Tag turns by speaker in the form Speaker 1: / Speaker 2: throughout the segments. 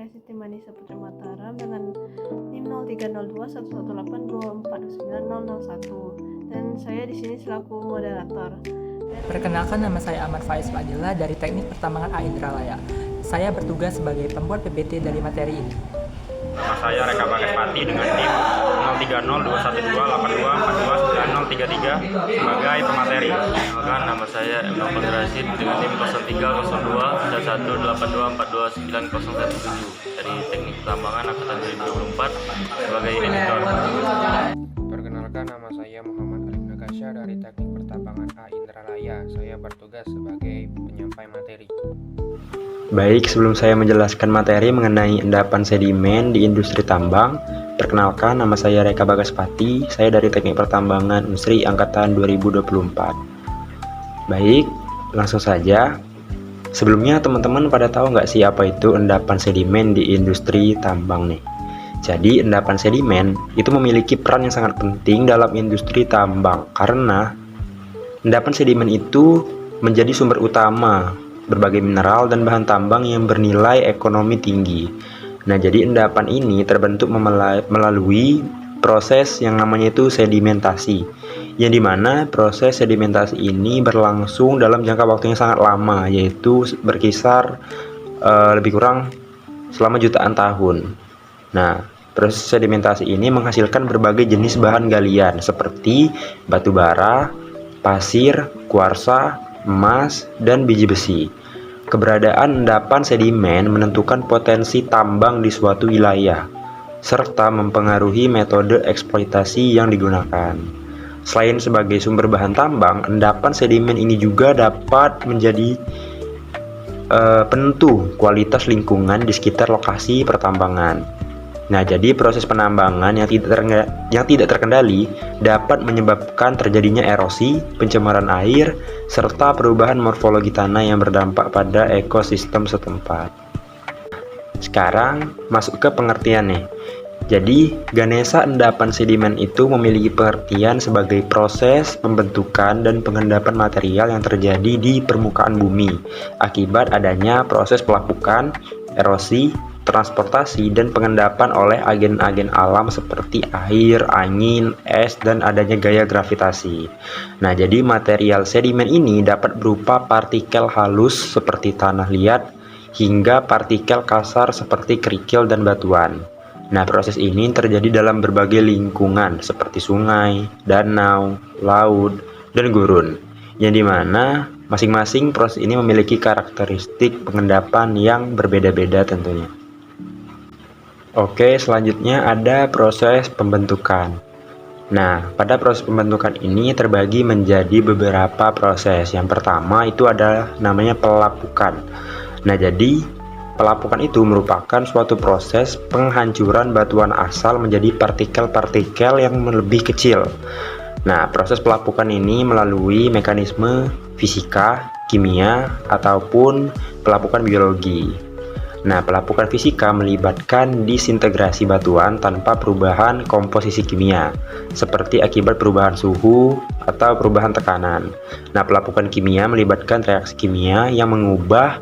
Speaker 1: saya Siti Manisa Putri Mataram dengan NIM 03021182490001 dan saya di sini selaku moderator.
Speaker 2: Perkenalkan, nama saya Ahmad Faiz Fadila dari Teknik Pertambangan A Indralaya. Saya bertugas sebagai pembuat PPT dari materi ini.
Speaker 3: Nama saya Reka Bagaspati dengan NIM 03021242429033 sebagai pemateri.
Speaker 4: Perkenalkan, nama saya M. Nofal Rashid dengan NIM 03021124290017 dari Teknik Pertambangan Angkatan 2024 sebagai editor.
Speaker 5: Perkenalkan, nama saya Muhammad Alif Nagasha dari Teknik Pertambangan A Indralaya. Saya bertugas sebagai penyampai materi.
Speaker 6: Baik, sebelum saya menjelaskan materi mengenai endapan sedimen di industri tambang, perkenalkan, nama saya Reka Bagaspati, saya dari Teknik Pertambangan Unsri Angkatan 2024. Baik, langsung saja. Sebelumnya teman-teman pada tahu nggak sih apa itu endapan sedimen di industri tambang nih? Jadi endapan sedimen itu memiliki peran yang sangat penting dalam industri tambang karena endapan sedimen itu menjadi sumber utama berbagai mineral dan bahan tambang yang bernilai ekonomi tinggi. Nah, jadi endapan ini terbentuk melalui proses yang namanya itu sedimentasi, yang dimana proses sedimentasi ini berlangsung dalam jangka waktu yang sangat lama, yaitu berkisar lebih kurang selama jutaan tahun. Nah, proses sedimentasi ini menghasilkan berbagai jenis bahan galian seperti batu bara, pasir, kuarsa, emas, dan biji besi. Keberadaan endapan sedimen menentukan potensi tambang di suatu wilayah, serta mempengaruhi metode eksploitasi yang digunakan. Selain sebagai sumber bahan tambang, endapan sedimen ini juga dapat menjadi penentu kualitas lingkungan di sekitar lokasi pertambangan. Nah, jadi proses penambangan yang tidak terkendali dapat menyebabkan terjadinya erosi, pencemaran air, serta perubahan morfologi tanah yang berdampak pada ekosistem setempat. Sekarang masuk ke pengertian nih. Jadi, Ganesha endapan sedimen itu memiliki pengertian sebagai proses pembentukan dan pengendapan material yang terjadi di permukaan bumi akibat adanya proses pelapukan, erosi, transportasi, dan pengendapan oleh agen-agen alam seperti air, angin, es, dan adanya gaya gravitasi. Nah, jadi material sedimen ini dapat berupa partikel halus seperti tanah liat hingga partikel kasar seperti kerikil dan batuan. Nah, proses ini terjadi dalam berbagai lingkungan seperti sungai, danau, laut, dan gurun, yang dimana masing-masing proses ini memiliki karakteristik pengendapan yang berbeda-beda tentunya. Oke, selanjutnya ada proses pembentukan. Nah, pada proses pembentukan ini terbagi menjadi beberapa proses. Yang pertama itu adalah namanya pelapukan. Nah, jadi pelapukan itu merupakan suatu proses penghancuran batuan asal menjadi partikel-partikel yang lebih kecil. Nah, proses pelapukan ini melalui mekanisme fisika, kimia, ataupun pelapukan biologi. Nah, pelapukan fisika melibatkan disintegrasi batuan tanpa perubahan komposisi kimia, seperti akibat perubahan suhu atau perubahan tekanan. Nah, pelapukan kimia melibatkan reaksi kimia yang mengubah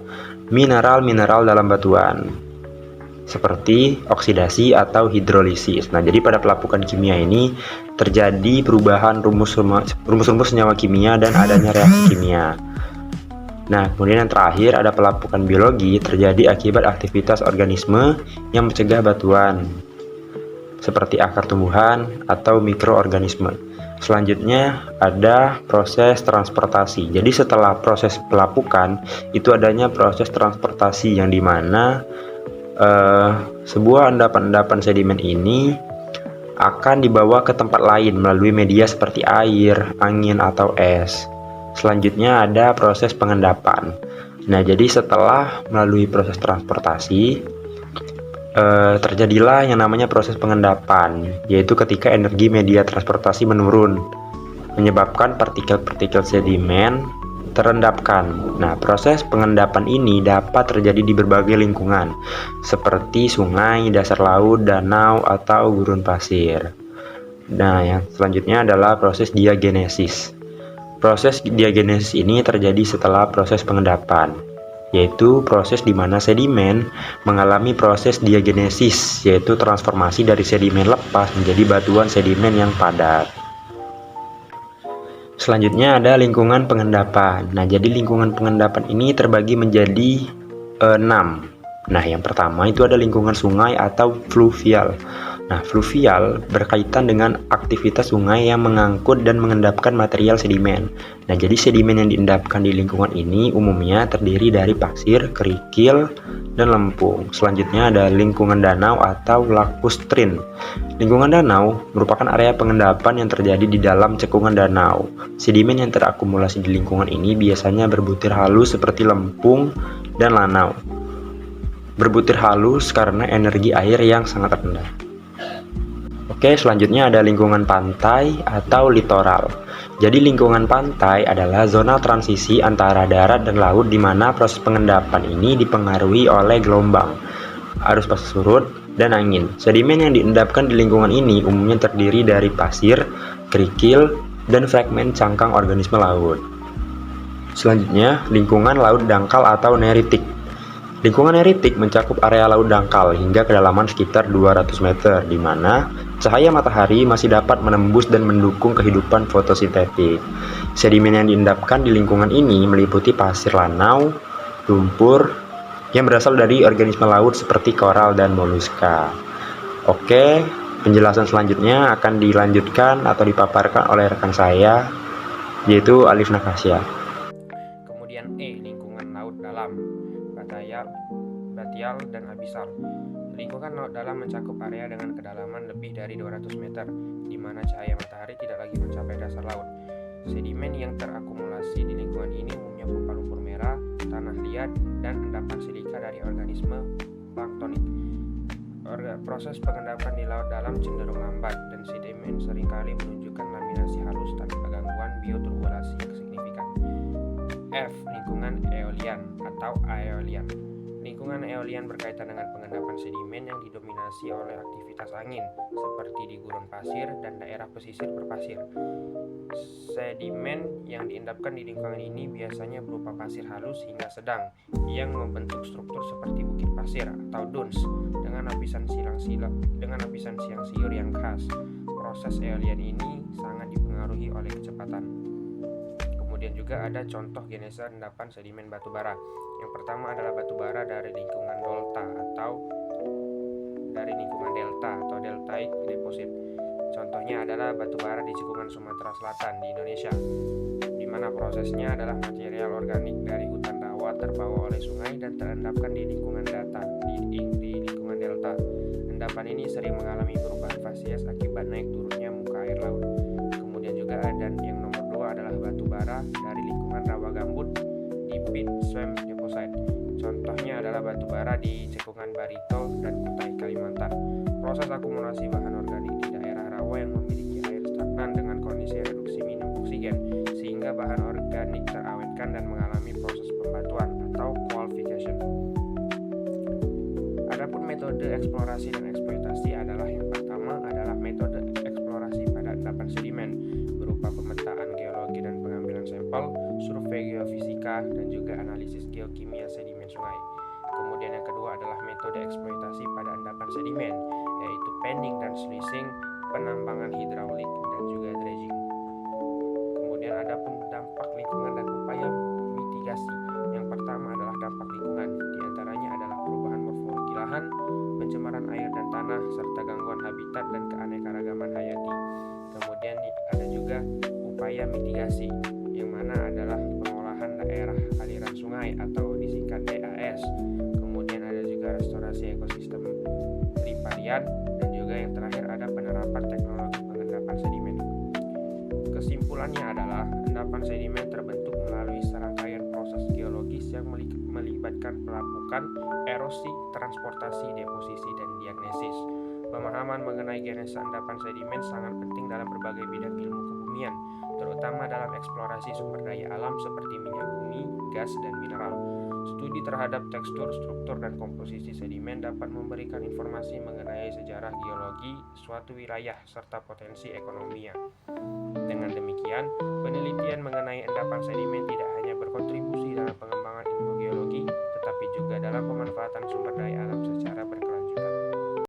Speaker 6: mineral-mineral dalam batuan, seperti oksidasi atau hidrolisis. Nah, jadi pada pelapukan kimia ini terjadi perubahan rumus-rumus senyawa kimia dan adanya reaksi kimia. Nah, kemudian yang terakhir ada pelapukan biologi terjadi akibat aktivitas organisme yang mencegah batuan, seperti akar tumbuhan atau mikroorganisme. Selanjutnya ada proses transportasi. Jadi setelah proses pelapukan itu adanya proses transportasi yang dimana sebuah endapan-endapan sedimen ini akan dibawa ke tempat lain melalui media seperti air, angin, atau es. Selanjutnya ada proses pengendapan. Nah, jadi setelah melalui proses transportasi terjadilah yang namanya proses pengendapan, yaitu ketika energi media transportasi menurun, menyebabkan partikel-partikel sedimen terendapkan. Nah, proses pengendapan ini dapat terjadi di berbagai lingkungan, seperti sungai, dasar laut, danau, atau gurun pasir. Nah, yang selanjutnya adalah proses diagenesis. Proses diagenesis ini terjadi setelah proses pengendapan. yaitu proses di mana sedimen mengalami proses diagenesis, yaitu transformasi dari sedimen lepas menjadi batuan sedimen yang padat. Selanjutnya ada lingkungan pengendapan. Nah, jadi lingkungan pengendapan ini terbagi menjadi 6. Nah, yang pertama itu ada lingkungan sungai atau fluvial. Nah, fluvial berkaitan dengan aktivitas sungai yang mengangkut dan mengendapkan material sedimen. Nah, jadi sedimen yang diendapkan di lingkungan ini umumnya terdiri dari pasir, kerikil, dan lempung. Selanjutnya ada lingkungan danau atau lakustrine. Lingkungan danau merupakan area pengendapan yang terjadi di dalam cekungan danau. Sedimen yang terakumulasi di lingkungan ini biasanya berbutir halus seperti lempung dan lanau. Berbutir halus karena energi air yang sangat rendah. Oke, selanjutnya ada lingkungan pantai atau litoral. Jadi lingkungan pantai adalah zona transisi antara darat dan laut di mana proses pengendapan ini dipengaruhi oleh gelombang, arus pasang surut, dan angin. Sedimen yang diendapkan di lingkungan ini umumnya terdiri dari pasir, kerikil, dan fragmen cangkang organisme laut. Selanjutnya, lingkungan laut dangkal atau neritik. Lingkungan neritik mencakup area laut dangkal hingga kedalaman sekitar 200 meter, di mana cahaya matahari masih dapat menembus dan mendukung kehidupan fotosintetik. Sedimen yang diendapkan di lingkungan ini meliputi pasir lanau, lumpur, yang berasal dari organisme laut seperti koral dan moluska. Oke, penjelasan selanjutnya akan dilanjutkan atau dipaparkan oleh rekan saya, yaitu Alif Nakasya.
Speaker 5: Kemudian lingkungan laut dalam, batial, dan abisal. Lingkungan laut dalam mencakup area dengan kedalaman lebih dari 200 meter, di mana cahaya matahari tidak lagi mencapai dasar laut. Sedimen yang terakumulasi di lingkungan ini umumnya berupa lumpur merah, tanah liat, dan endapan silika dari organisme planktonik. Proses pengendapan di laut dalam cenderung lambat, dan sedimen seringkali menunjukkan laminasi halus tanpa gangguan bioturbulasi yang signifikan. F. Lingkungan eolian atau aeolian. Lingkungan eolian berkaitan dengan pengendapan sedimen yang didominasi oleh aktivitas angin, seperti di gurun pasir dan daerah pesisir berpasir. Sedimen yang diendapkan di lingkungan ini biasanya berupa pasir halus hingga sedang, yang membentuk struktur seperti bukit pasir atau dunes, dengan lapisan siang siur yang khas. Proses eolian ini sangat dipengaruhi oleh kecepatan. Kemudian juga ada contoh genesa endapan sedimen batu bara. Yang pertama adalah batu bara dari lingkungan delta atau deltaic deposit. Contohnya adalah batu bara di cekungan Sumatera Selatan di Indonesia, di mana prosesnya adalah material organik dari hutan rawa terbawa oleh sungai dan terendapkan di lingkungan delta. Endapan ini sering mengalami perubahan fasies akibat naik turunnya muka air laut. Kemudian juga ada yang nomor 2 adalah batu bara dari lingkungan rawa gambut di pit swamp deposit. Contohnya adalah batu bara di cekungan Barito dan Kutai, Kalimantan. Proses akumulasi bahan organik di daerah rawa yang memiliki air stagnan dengan kondisi reduksi minim oksigen, sehingga bahan organik terawetkan dan mengalami proses pembatuan atau qualification. Adapun metode eksplorasi dan eksploitasi adalah yang pertama adalah metode eksplorasi pada endapan sedimen berupa pemetaan geologi dan pengambilan sampel, survei geofisika, dan juga analisis geokimia sedimen sungai. Kemudian yang kedua adalah metode eksploitasi pada endapan sedimen, yaitu panning dan sluicing, penambangan hidraulik, dan juga dredging. Kemudian ada dampak lingkungan dan upaya mitigasi. Yang pertama adalah dampak lingkungan, diantaranya adalah perubahan morfologi lahan, pencemaran air dan tanah, serta gangguan habitat dan keanekaragaman hayati. Kemudian ada juga upaya mitigasi, yang mana adalah pengolahan daerah aliran sungai atau disingkat DAS. Kemudian ada juga restorasi ekosistem riparian, dan juga yang terakhir ada penerapan teknologi pengendapan sedimen. Kesimpulannya adalah endapan sedimen terbentuk melalui serangkaian proses geologis yang melibatkan pelapukan, erosi, transportasi, deposisi, dan diagnosis. Pemahaman mengenai genesa endapan sedimen sangat penting dalam berbagai bidang ilmu kebumian, terutama dalam eksplorasi sumber daya alam seperti minyak bumi, gas, dan mineral. Studi terhadap tekstur, struktur, dan komposisi sedimen dapat memberikan informasi mengenai sejarah geologi suatu wilayah serta potensi ekonominya. Dengan demikian, penelitian mengenai endapan sedimen tidak hanya berkontribusi dalam pengembangan ilmu geologi, dalam pemanfaatan sumber daya alam